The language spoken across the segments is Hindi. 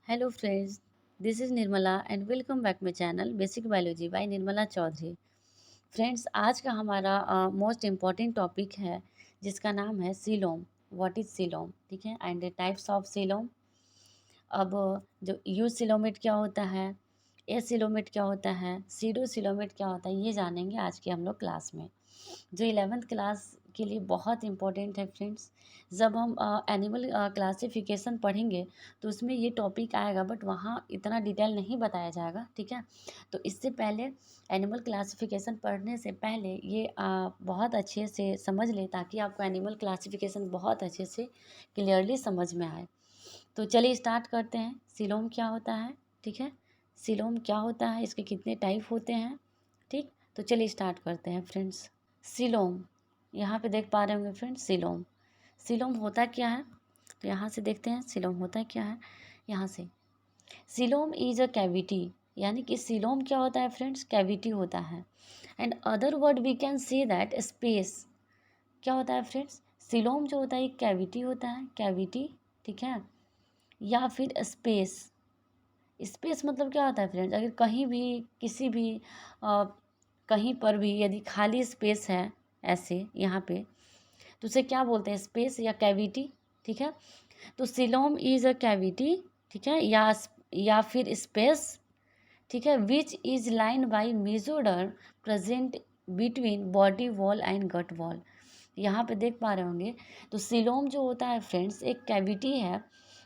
Hello friends, this is Nirmala and welcome back my channel Basic Biology by Nirmala Chaudhary. Friends, आज का हमारा मोस्ट इम्पॉर्टेंट टॉपिक है जिसका नाम है सीलोम। व्हाट इज़ सीलोम, ठीक है, एंड टाइप्स ऑफ सीलोम। अब जो यू सिलोमेट क्या होता है, ए सिलोमेट क्या होता है, सीडो सिलोमेट क्या होता है, ये जानेंगे आज के हम लोग क्लास में, जो 11th क्लास के लिए बहुत इम्पोर्टेंट है फ्रेंड्स। जब हम एनिमल क्लासिफिकेशन पढ़ेंगे तो उसमें ये टॉपिक आएगा, बट वहाँ इतना डिटेल नहीं बताया जाएगा, ठीक है। तो इससे पहले एनिमल क्लासिफिकेशन पढ़ने से पहले ये बहुत अच्छे से समझ ले, ताकि आपको एनिमल क्लासिफिकेशन बहुत अच्छे से क्लियरली समझ में आए। तो चलिए स्टार्ट करते हैं। सिलोम क्या होता है, ठीक है, सिलोम क्या होता है, इसके कितने टाइप होते हैं, ठीक। तो चलिए स्टार्ट करते हैं फ्रेंड्स। सिलोम, यहाँ पे देख पा रहे होंगे फ्रेंड्स, सिलोम। सिलोम होता क्या है, तो यहाँ से देखते हैं सिलोम होता क्या है। यहाँ से सिलोम इज अ कैविटी, यानी कि सिलोम क्या होता है फ्रेंड्स, कैविटी होता है। And other word we can say that space. क्या होता है फ्रेंड्स, सिलोम जो होता है एक कैविटी होता है, कैविटी, ठीक है, या फिर स्पेस। स्पेस मतलब क्या होता है फ्रेंड्स, अगर कहीं भी किसी भी अ, कहीं पर भी यदि खाली स्पेस है ऐसे यहाँ पे, तो उसे क्या बोलते हैं, स्पेस या कैविटी, ठीक है। तो सिलोम इज अ कैविटी, ठीक है, या फिर स्पेस, ठीक है, which is line by mesoderm present between body wall and gut wall. यहाँ पे देख पा रहे होंगे, तो सिलोम जो होता है फ्रेंड्स एक कैविटी है,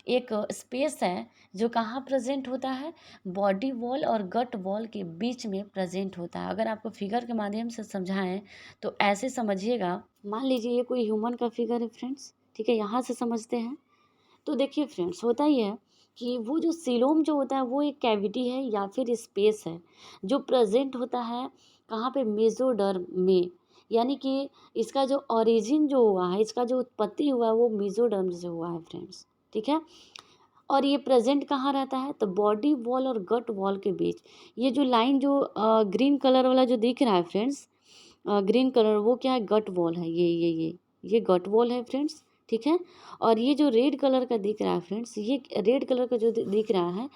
एक स्पेस है, जो कहाँ प्रेजेंट होता है, बॉडी वॉल और गट वॉल के बीच में प्रेजेंट होता है। अगर आपको फिगर के माध्यम से समझाएं तो ऐसे समझिएगा, मान लीजिए ये कोई ह्यूमन का फिगर है फ्रेंड्स, ठीक है, यहाँ से समझते हैं। तो देखिए फ्रेंड्स, होता ही है कि वो जो सिलोम जो होता है वो एक कैविटी है या फिर स्पेस है, जो प्रेजेंट होता है कहाँ पे, मेसोडर्म में। यानी कि इसका जो ओरिजिन जो हुआ है, इसका जो उत्पत्ति हुआ है वो मेसोडर्म से हुआ है फ्रेंड्स, ठीक है। और ये प्रेजेंट कहाँ रहता है, तो बॉडी वॉल और गट वॉल के बीच। ये जो लाइन जो ग्रीन कलर वाला जो दिख रहा है फ्रेंड्स, ग्रीन कलर, वो क्या है, गट वॉल है। ये गट वॉल है फ्रेंड्स, ठीक है। और ये जो रेड कलर का दिख रहा है फ्रेंड्स, ये रेड कलर का जो दिख रहा है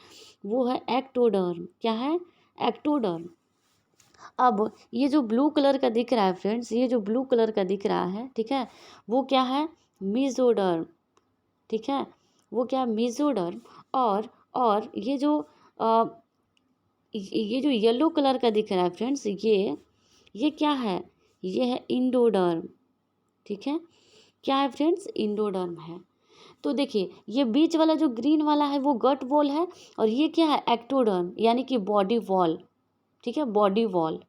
वो है एक्टोडर्म। क्या है, एक्टोडर्म। अब ये जो ब्लू कलर का दिख रहा है फ्रेंड्स, ये जो ब्लू कलर का दिख रहा है, ठीक है, वो क्या है, मेसोडर्म, ठीक है, वो क्या है, मेसोडर्म। और अ, ये जो येलो कलर का दिख रहा है फ्रेंड्स, ये क्या है, ये है इंडोडर्म, ठीक है। क्या है फ्रेंड्स, इंडोडर्म है। तो देखिए ये बीच वाला जो ग्रीन वाला है वो गट वॉल है, और ये क्या है, एक्टोडर्म, यानी कि बॉडी वॉल, ठीक है, बॉडी वॉल।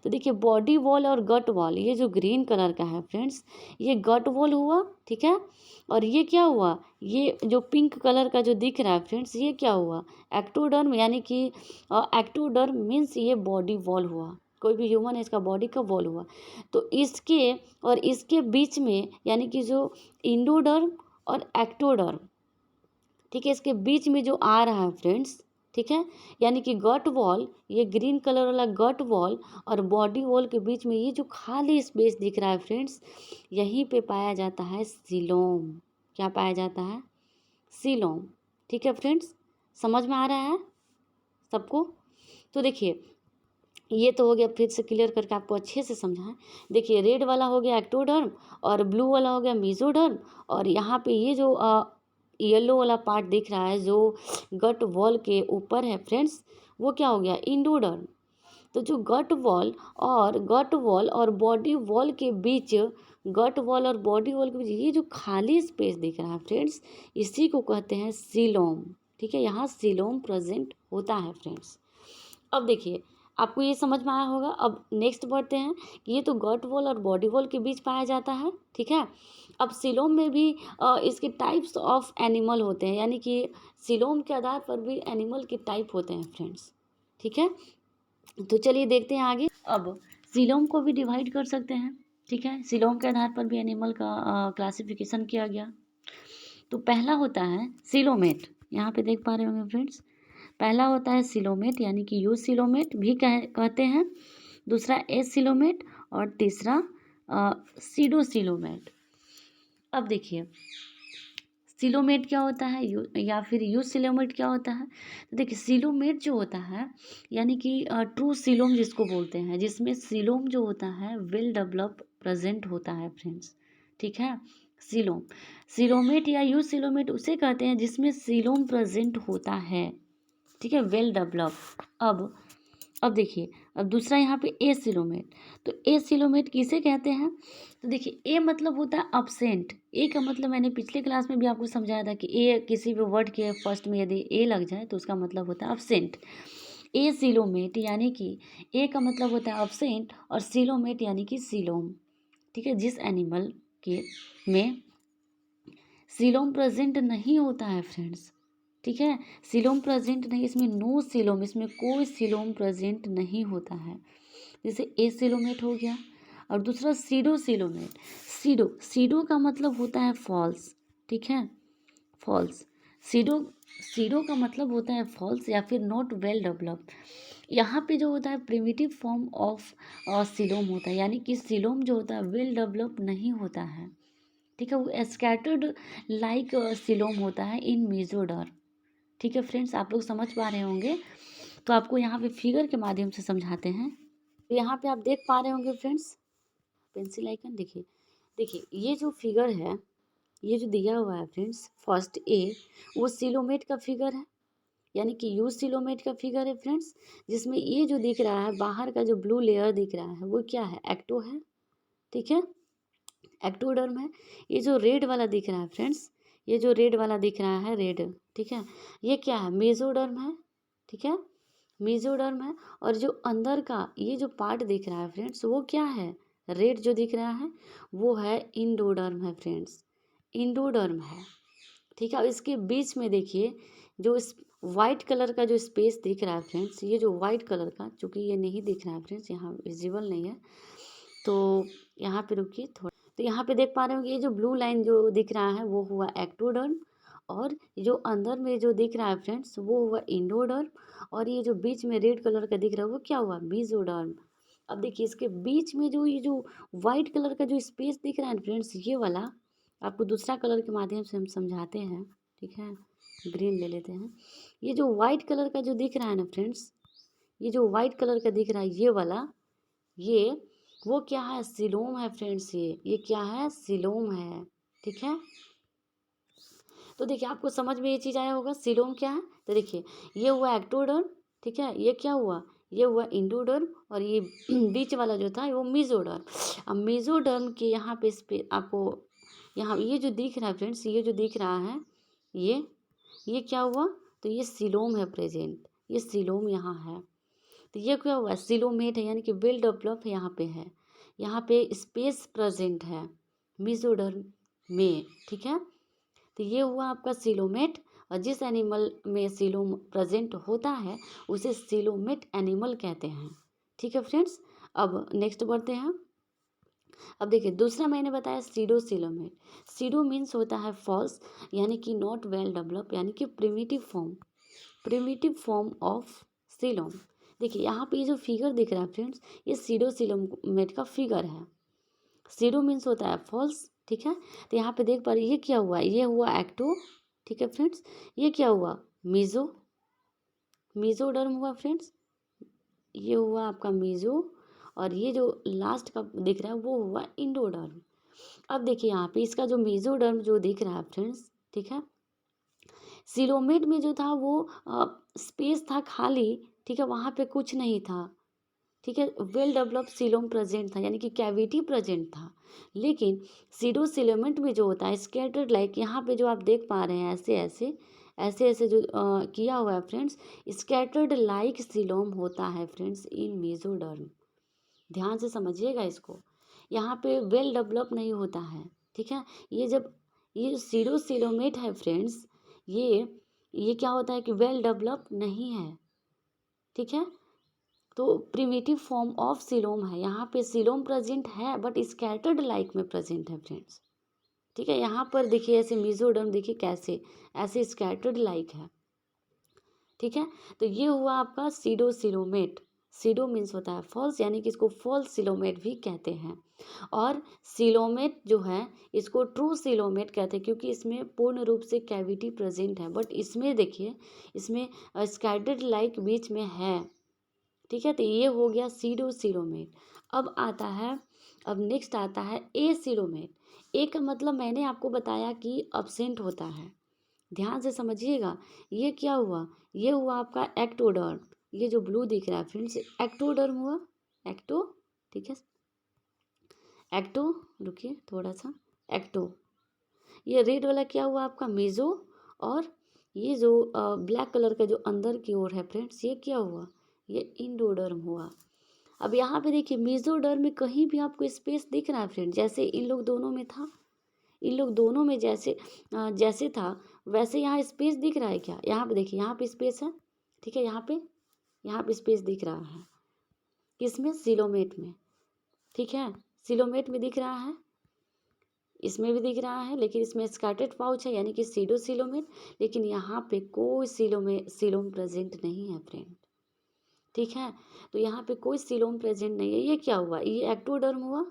तो देखिए बॉडी वॉल और गट वॉल, ये जो ग्रीन कलर का है फ्रेंड्स, ये गट वॉल हुआ, ठीक है। और ये क्या हुआ, ये जो पिंक कलर का जो दिख रहा है फ्रेंड्स, ये क्या हुआ, एक्टोडर्म, यानी कि एक्टोडर्म मीन्स ये बॉडी वॉल हुआ। कोई भी ह्यूमन है, इसका बॉडी का वॉल हुआ। तो इसके और इसके बीच में, यानी कि जो इंडोडर्म और एक्टोडर्म, ठीक है, इसके बीच में जो आ रहा है फ्रेंड्स, ठीक है, यानी कि गट वॉल, ये ग्रीन कलर वाला गट वॉल और बॉडी वॉल के बीच में ये जो खाली स्पेस दिख रहा है फ्रेंड्स, यहीं पे पाया जाता है सीलोम। क्या पाया जाता है, सीलोम, ठीक है फ्रेंड्स, समझ में आ रहा है सबको। तो देखिए ये तो हो गया, फिर से क्लियर करके आपको अच्छे से समझाएं। देखिए रेड वाला हो गया एक्टोडर्म, और ब्लू वाला हो गया मेसोडर्म, और यहाँ पे ये जो येलो वाला पार्ट दिख रहा है जो गट वॉल के ऊपर है फ्रेंड्स, वो क्या हो गया, इंडोडर्म। तो जो गट वॉल और बॉडी वॉल के बीच, गट वॉल और बॉडी वॉल के बीच ये जो खाली स्पेस दिख रहा है फ्रेंड्स, इसी को कहते हैं सीलोम, ठीक है, यहाँ सीलोम प्रेजेंट होता है फ्रेंड्स। अब देखिए आपको ये समझ में आया होगा। अब नेक्स्ट बढ़ते हैं कि ये तो गट वॉल और बॉडी वॉल के बीच पाया जाता है, ठीक है। अब सिलोम में भी इसके टाइप्स ऑफ एनिमल होते हैं, यानी कि सिलोम के आधार पर भी एनिमल के टाइप होते हैं फ्रेंड्स, ठीक है। तो चलिए देखते हैं आगे। अब सिलोम को भी डिवाइड कर सकते हैं, ठीक है, सिलोम के आधार पर भी एनिमल का क्लासिफिकेशन किया गया। तो पहला होता है सिलोमेट, यहाँ पे देख पा रहे होंगे फ्रेंड्स, पहला होता है सिलोमेट, यानी कि यू सिलोमेट भी कहते हैं, दूसरा एस सिलोमेट, और तीसरा सीडो सिलोमेट। अब देखिए सिलोमेट क्या होता है या फिर यूसिलोमेट क्या होता है? तो देखिए सिलोमेट जो होता है यानी कि ट्रू सिलोम जिसको बोलते हैं, जिसमें सिलोम जो होता है वेल डेवलप प्रेजेंट होता है फ्रेंड्स, ठीक है। सिलोम, सिलोमेट या यूसिलोमेट उसे कहते हैं जिसमें सिलोम प्रेजेंट होता है, ठीक है, वेल डेवलप। अब देखिए, अब दूसरा यहाँ पे ए सिलोमेट, तो ए सिलोमेट किसे कहते हैं? तो देखिए ए मतलब होता है अब्सेंट। ए का मतलब मैंने पिछले क्लास में भी आपको समझाया था कि ए किसी भी वर्ड के फर्स्ट में यदि ए लग जाए तो उसका मतलब होता है अब्सेंट। ए सिलोमेट यानी कि ए का मतलब होता है अब्सेंट और सिलोमेट यानी कि सिलोम, ठीक है। जिस एनिमल के में सिलोम प्रेजेंट नहीं होता है फ्रेंड्स, ठीक है, सिलोम प्रेजेंट नहीं, इसमें नो सिलोम, इसमें कोई सिलोम प्रेजेंट नहीं होता है, जैसे ए सिलोमेट हो गया। और दूसरा सीडो सिलोमेट, सीडो, सीडो का मतलब होता है फॉल्स, ठीक है, फॉल्स। सीडो, सीडो का मतलब होता है फॉल्स या फिर नॉट वेल डेवलप्ड। यहाँ पे जो होता है प्रिमिटिव फॉर्म ऑफ सिलोम होता है, यानी कि सिलोम जो होता है वेल डेवलप नहीं होता है, ठीक है, वो स्कैटर्ड लाइक सिलोम होता है इन मेसोडर्म, ठीक है फ्रेंड्स, आप लोग समझ पा रहे होंगे। तो आपको यहाँ पे फिगर के माध्यम से समझाते हैं। तो यहाँ पे आप देख पा रहे होंगे फ्रेंड्स, पेंसिल आइकन देखिए, देखिए ये जो फिगर है, ये जो दिया हुआ है फ्रेंड्स, फर्स्ट ए, वो सिलोमेट का फिगर है, यानी कि यू सिलोमेट का फिगर है फ्रेंड्स, जिसमें ये जो दिख रहा है बाहर का जो ब्लू लेयर दिख रहा है वो क्या है, एक्टो है, ठीक है, एक्टोडर्म है। ये जो रेड वाला दिख रहा है फ्रेंड्स, ये जो रेड वाला दिख रहा है रेड, ठीक है, ये क्या है, मेसोडर्म है, ठीक है, मेसोडर्म है। और जो अंदर का ये जो पार्ट दिख रहा है फ्रेंड्स वो क्या है, रेड जो दिख रहा है वो है इंडोडर्म है फ्रेंड्स, इंडोडर्म है, ठीक है। और इसके बीच में देखिए जो इस वाइट कलर का जो स्पेस दिख रहा है फ्रेंड्स, ये जो वाइट कलर का, चूंकि ये नहीं दिख रहा है फ्रेंड्स, यहाँ विजिबल नहीं है, तो यहाँ पे रुकिए थोड़ा, तो यहाँ पे देख पा रहे हो कि ये जो ब्लू लाइन जो दिख रहा है वो हुआ एक्टोडर्म, और जो अंदर में जो दिख रहा है फ्रेंड्स वो हुआ इंडोडर्म, और ये जो बीच में रेड कलर का दिख रहा है वो क्या हुआ, मेसोडर्म। अब देखिए इसके बीच में जो ये जो वाइट कलर का जो स्पेस दिख रहा है फ्रेंड्स, ये वाला आपको दूसरा कलर के माध्यम से हम समझाते हैं, ठीक है, ग्रीन ले लेते हैं। ये जो वाइट कलर का जो दिख रहा है ना फ्रेंड्स, ये जो वाइट कलर का दिख रहा है ये वाला, ये वो क्या है, सिलोम है फ्रेंड्स, ये क्या है, सिलोम है, ठीक है। तो देखिए आपको समझ में ये चीज़ आया होगा सिलोम क्या है। तो देखिए ये हुआ एक्टोडर्म, ठीक है, ये क्या हुआ, ये हुआ इंडोडर्म, और ये बीच वाला जो था वो मेसोडर्म। अब मेसोडर्म के यहाँ पे इस पे आपको यहाँ ये जो दिख रहा है फ्रेंड्स, ये जो दिख रहा है ये क्या हुआ, तो ये सिलोम है प्रेजेंट, ये सिलोम यहाँ है। तो ये क्या हुआ, सिलोमेट है, यानी कि वेल डेवलप यहाँ पे है, यहाँ पे स्पेस प्रेजेंट है मेसोडर्म में, ठीक है। तो ये हुआ आपका सिलोमेट, और जिस एनिमल में सिलोम प्रेजेंट होता है उसे सिलोमेट एनिमल कहते हैं, ठीक है फ्रेंड्स। अब नेक्स्ट बढ़ते हैं। अब देखिए दूसरा मैंने बताया सीडो सिलोमेट, सीडो मीन्स होता है फॉल्स, यानी कि नॉट वेल डेवलप, यानी कि primitive form, primitive form of coelom. देखिए यहाँ पे ये जो फिगर दिख रहा है फ्रेंड्स, ये सीडो सिलोमेट का फिगर है, सीडो मीन्स होता है फॉल्स, ठीक है। तो यहाँ पे देख पा रहे ये क्या हुआ, ये हुआ एक्टो, ठीक है फ्रेंड्स, ये क्या हुआ, मीजो, मीजोडर्म हुआ फ्रेंड्स, ये हुआ आपका मीजो, और ये जो लास्ट का दिख रहा है वो हुआ इंडोडर्म। अब देखिए यहाँ पे इसका जो मीजोडर्म जो दिख रहा है फ्रेंड्स, ठीक है, सिलोमेट में जो था वो स्पेस था खाली, ठीक है, वहाँ पे कुछ नहीं था, ठीक है, वेल डेवलप्ड सिलोम प्रेजेंट था, यानी कि कैविटी प्रेजेंट था। लेकिन सीडो सिलोमेंट में जो होता है स्कैटर्ड लाइक, यहाँ पे जो आप देख पा रहे हैं ऐसे ऐसे ऐसे ऐसे जो किया हुआ है फ्रेंड्स, स्कैटर्ड लाइक सिलोम होता है फ्रेंड्स इन मेसोडर्म, ध्यान से समझिएगा इसको, यहाँ पे वेल डेवलप नहीं होता है, ठीक है। ये जब ये जो सीडो सिलोमेट है फ्रेंड्स, ये क्या होता है कि वेल डेवलप नहीं है, ठीक है। तो प्रिमिटिव फॉर्म ऑफ सिलोम है, यहाँ पे सिलोम प्रेजेंट है बट स्कैटर्ड लाइक में प्रेजेंट है फ्रेंड्स, ठीक है। यहाँ पर देखिए ऐसे मेसोडर्म देखिए कैसे ऐसे स्कैटर्ड लाइक है, ठीक है। तो ये हुआ आपका सीडो सिलोमेट, सीडो मीन्स होता है फॉल्स, यानी कि इसको फॉल्स सिलोमेट भी कहते हैं। और सिलोमेट जो है इसको ट्रू सिलोमेट कहते हैं, क्योंकि इसमें पूर्ण रूप से कैविटी प्रेजेंट है। बट इसमें देखिए, इसमें स्कैटर्ड लाइक बीच में है। ठीक है, तो ये हो गया सीडो सिलोमेट। अब आता है, अब नेक्स्ट आता है ए सिलोमेट। ए का मतलब मैंने आपको बताया कि अब्सेंट होता है। ध्यान से समझिएगा, ये क्या हुआ, ये हुआ आपका एक्टोडर्म। ये जो ब्लू दिख रहा है फ्रेंड्स, एक्टोडर्म हुआ, एक्टो, ठीक है, एक्टो, रुकिए थोड़ा सा, एक्टो। ये रेड वाला क्या हुआ आपका, मेजो। और ये जो ब्लैक कलर का जो अंदर की ओर है फ्रेंड्स, ये क्या हुआ, ये इंडोडर्म हुआ। अब यहाँ पे देखिए मेजोडर्म में कहीं भी आपको स्पेस दिख रहा है फ्रेंड, जैसे इन लोग दोनों में था, इन लोग दोनों में जैसे था वैसे यहाँ स्पेस दिख रहा है क्या, यहाँ पे देखिए, यहाँ पे स्पेस है। ठीक है, यहाँ पे स्पेस दिख रहा है, किसमें, सिलोमेट में। ठीक है, सिलोमेट में दिख रहा है, इसमें भी दिख रहा है, लेकिन इसमें स्कैटर्ड पाउच है, यानी कि सीडो सिलोमेट। लेकिन यहाँ पे कोई सिलोम प्रेजेंट नहीं है फ्रेंड। ठीक है, तो यहाँ पे कोई सिलोम प्रेजेंट नहीं है। ये क्या हुआ, ये एक्टोडर्म हुआ,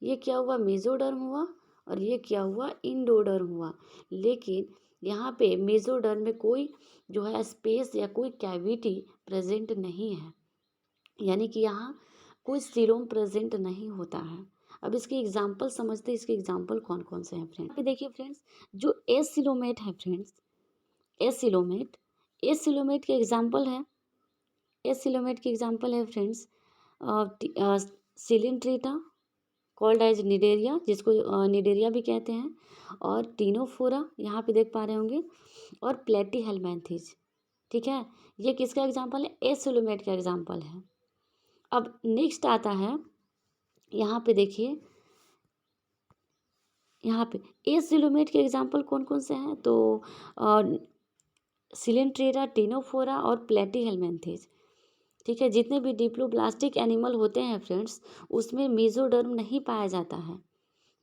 ये क्या हुआ, मेजोडर्म हुआ, और ये क्या हुआ, इंडोडर्म हुआ। लेकिन यहाँ पे मेजोडर्म में कोई जो है स्पेस या कोई कैविटी प्रेजेंट नहीं है, यानी कि यहाँ कोई सीरोम प्रेजेंट नहीं होता है। अब इसके एग्जाम्पल समझते हैं, इसके एग्जाम्पल कौन कौन से हैं फ्रेंड्स। पे देखिए फ्रेंड्स, जो एसिलोमेट है फ्रेंड्स, एसिलोमेट, एसिलोमेट के एग्जाम्पल है, एसिलोमेट के एग्जाम्पल है फ्रेंड्स, सिलिंट्रेटा कॉल्ड एज निडेरिया, जिसको निडेरिया भी कहते हैं, और टीनोफोरा यहाँ पे देख पा रहे होंगे, और प्लेटी हेलमेंथिस। ठीक है, ये किसका एग्जाम्पल है, एसिलोमेट का एग्जाम्पल है। अब नेक्स्ट आता है, यहाँ पे देखिए, यहाँ पे एसिलोमेट के एग्जाम्पल कौन कौन से हैं, तो सिलेंट्रेरा, टीनोफोरा और प्लेटी हेलमेंथिस। ठीक है, जितने भी डिप्लोब्लास्टिक एनिमल होते हैं फ्रेंड्स, उसमें मेसोडर्म नहीं पाया जाता है,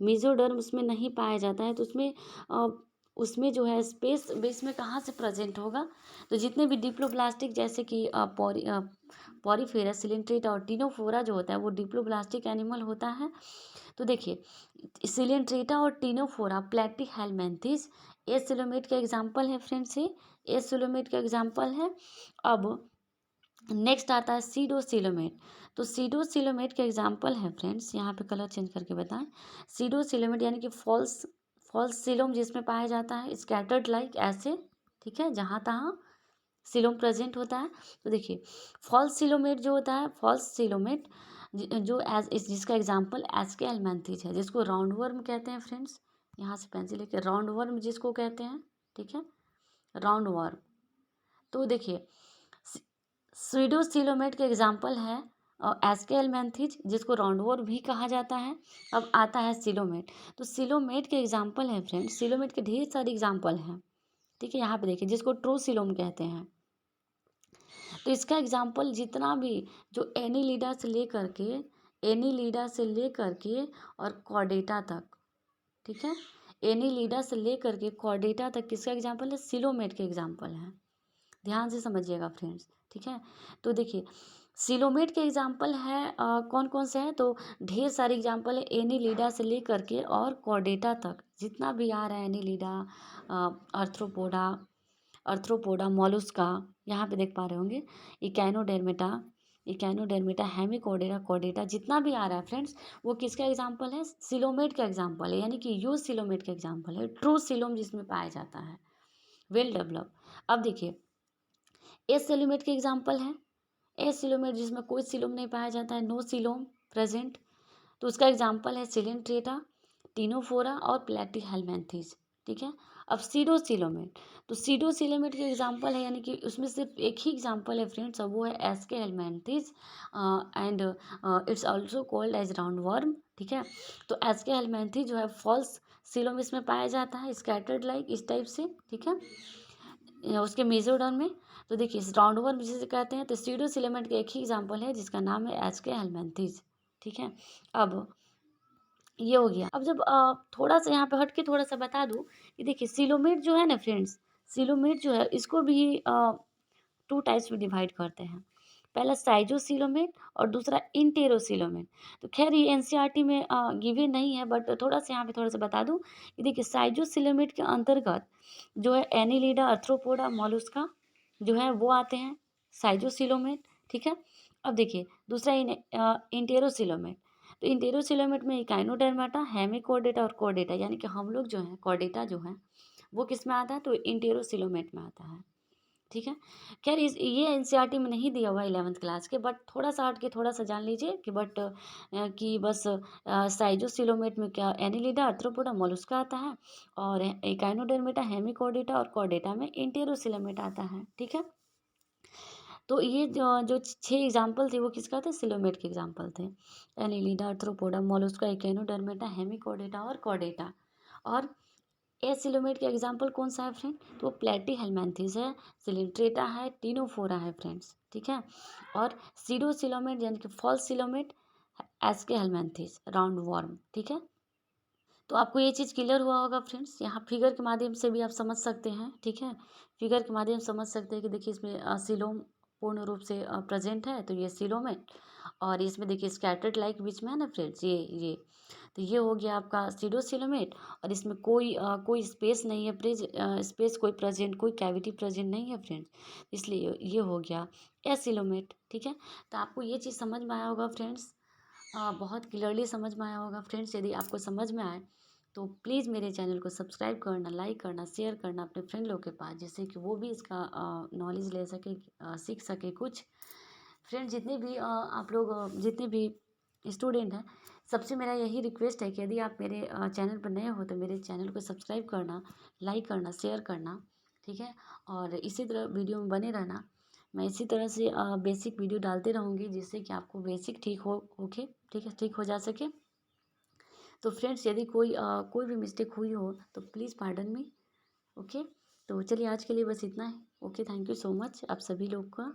मेसोडर्म उसमें नहीं पाया जाता है। तो उसमें जो है स्पेस बेस में कहाँ से प्रेजेंट होगा, तो जितने भी डिप्लोब्लास्टिक जैसे कि पॉरीफेरस, सिलेंट्रेटा और टीनोफोरा जो होता है वो डिप्लोब्लास्टिक एनिमल होता है। तो देखिए, सिलेंट्रेटा और टीनोफोरा, प्लेटी हेलमेंथिस एसिलोमेट का एग्जाम्पल है फ्रेंड्स, ये एसिलोमेट का एग्जाम्पल है। अब नेक्स्ट आता है सीडोसिलोमेट। तो सीडोसिलोमेट के एग्जाम्पल है फ्रेंड्स, यहाँ पे कलर चेंज करके बताएं। सीडोसिलोमेट यानी कि फॉल्स सिलोम, जिसमें पाया जाता है स्कैटर्ड लाइक ऐसे, ठीक है, जहाँ तहाँ सिलोम प्रेजेंट होता है। तो देखिए, फॉल्स सिलोमेट जो होता है, फॉल्स सिलोमेट जो जिसका एग्जाम्पल एस्के हेलमेंथिस है, जिसको राउंड वर्म कहते हैं फ्रेंड्स, यहाँ से पेंसिल लेके, राउंड वर्म जिसको कहते हैं, ठीक है, राउंड वर्म। तो देखिए, स्यूडोसिलोमेट के एग्जाम्पल है एस्के हेलमेंथिस, जिसको राउंडवॉर्म भी कहा जाता है। अब आता है सिलोमेट। तो सिलोमेट के एग्जाम्पल है फ्रेंड्स, सिलोमेट के ढेर सारे एग्जाम्पल हैं। ठीक है, यहाँ पे देखिए, जिसको ट्रू सिलोम कहते हैं। तो इसका एग्जाम्पल जितना भी, जो एनीलिडा से लेकर के और कॉर्डेटा तक, ठीक है, एनीलिडा से लेकर के कॉर्डेटा तक किसका एग्जाम्पल है, सिलोमेट के एग्जाम्पल है। ध्यान से समझिएगा फ्रेंड्स। ठीक है, तो देखिए, सिलोमेट के एग्जाम्पल है कौन कौन से हैं, तो ढेर सारे एग्जाम्पल है, एनीलिडा से लेकर के और कॉर्डेटा तक जितना भी आ रहा है, एनीलिडा, अर्थ्रोपोडा, मोलुस्का, यहाँ पे देख पा रहे होंगे, इकैनोडर्मेटा, हेमिकोडेरा, कॉर्डेटा, जितना भी आ रहा है फ्रेंड्स, वो किसका एग्जाम्पल है, सिलोमेट का एग्जाम्पल है, यानी कि यूज सिलोमेट का एग्जाम्पल है, ट्रू सिलोम जिसमें पाया जाता है, वेल डेवलप। अब देखिए, एसिलोमेट के एग्जाम्पल है, एसिलोमेट जिसमें कोई सिलोम नहीं पाया जाता है, नो सिलोम प्रेजेंट, तो उसका एग्जाम्पल है सिलेंट्रेटा, टीनोफोरा और प्लेटी हेलमेंथिस। ठीक है, अब सीडोसिलोमेट, तो सीडोसिलोमेट के एग्जाम्पल है, यानी कि उसमें सिर्फ एक ही एग्जाम्पल है फ्रेंड्स, और वो है aschelminthes, and it's also called as round worm. ठीक है, तो एस्के हेलमेंथिस जो है फॉल्स सिलोम इसमें पाया जाता है, स्कैटर्ड लाइक इस टाइप से। ठीक है, उसके मेसोडर्म में। तो देखिए, राउंड वर्म जिसे कहते हैं, तो सीडोसिलोमेट का एक ही एग्जाम्पल है जिसका नाम है एस्के हेलमेंथिस। ठीक है, अब ये हो गया। अब जब थोड़ा सा यहाँ पे हट के थोड़ा सा बता दूँ कि देखिए, सिलोमेट जो है ना फ्रेंड्स, सिलोमेट जो है इसको भी टू टाइप्स में डिवाइड करते हैं। पहला साइजोसिलोमेट और दूसरा इंटेरोसिलोमेट। तो खैर ये एनसीईआरटी में गिवन नहीं है, बट थोड़ा-सा यहाँ पे थोड़ा-सा बता दूँ कि देखिए साइजोसिलोमेट के अंतर्गत जो है एनिलिडा, आर्थ्रोपोडा, मोलस्का जो है वो आते हैं साइजोसिलोमेट, ठीक है। अब देखिए दूसरा इंटेरोसिलोमेट। तो इंटेरोसिलोमेट में इकाइनोडर्माटा, हेमिकोर्डेटा और कोर्डेटा, यानी कि हम लोग जो हैं कॉर्डेटा जो है वो किस में आता है, तो इंटेरोसिलोमेट में आता है, ठीक है। खैर इस ये एनसीईआरटी में नहीं दिया हुआ है 11th क्लास के, बट थोड़ा-सा हट के थोड़ा-सा जान लीजिए कि कि बस साइजोसिलोमेट में क्या एनिलिडा, आर्थ्रोपोडा, मोलस्का आता है और एकाइनोडर्मेटा, हेमिकोर्डेटा और कॉर्डेटा में इंटेरोसिलोमेट आता है, ठीक है। तो ये जो 6 एग्ज़ाम्पल थे वो किसका थे, सिलोमेट के एग्ज़ाम्पल थे। एनिलिडा, आर्थ्रोपोडा, मोलस्का, एकाइनोडर्मेटा, हेमिकोर्डेटा और कॉर्डेटा। और एसिलोमेट का एग्जाम्पल कौन सा है फ्रेंड, तो प्लेटीहेलमिन्थेस है, सिलिंट्रेटा है, टिनोफोरा है फ्रेंड्स, ठीक है। और सीडोसिलोमेट यानी कि फॉल्स सिलोमेट, एस्केहेलमिन्थेस, राउंड वर्म, ठीक है। तो आपको ये चीज़ क्लियर हुआ होगा फ्रेंड्स, यहाँ फिगर के माध्यम से भी आप समझ सकते हैं, ठीक है। फिगर के माध्यम से समझ सकते हैं कि देखिए इसमें सिलोम पूर्ण रूप से प्रेजेंट है, तो ये सिलोम है। और इसमें देखिए स्कैटर्ड लाइक बीच में है ना फ्रेंड्स, ये तो ये हो गया आपका सीडोसिलोमेट। और इसमें कोई स्पेस नहीं है, स्पेस कोई प्रेजेंट, कोई कैविटी प्रेजेंट नहीं है फ्रेंड्स, इसलिए ये हो गया एसिलोमेट, ठीक है। तो आपको ये चीज़ समझ में आया होगा फ्रेंड्स, बहुत क्लियरली समझ में आया होगा फ्रेंड्स। यदि आपको समझ में आए तो प्लीज़ मेरे चैनल को सब्सक्राइब करना, लाइक करना, शेयर करना अपने फ्रेंड लोग के पास, जिससे कि वो भी इसका नॉलेज ले सके, सीख सके कुछ। फ्रेंड्स जितने भी आप लोग जितने भी स्टूडेंट हैं, सबसे मेरा यही रिक्वेस्ट है कि यदि आप मेरे चैनल पर नए हो तो मेरे चैनल को सब्सक्राइब करना, लाइक करना, शेयर करना, ठीक है। और इसी तरह वीडियो में बने रहना। मैं इसी तरह से बेसिक वीडियो डालते रहूँगी, जिससे कि आपको बेसिक ठीक हो ओके, ठीक है, ठीक हो जा सके। तो फ्रेंड्स यदि कोई भी मिस्टेक हुई हो तो प्लीज़ पार्डन मी, ओके। तो चलिए आज के लिए बस इतना ही। Okay, thank you so much आप सभी लोग का।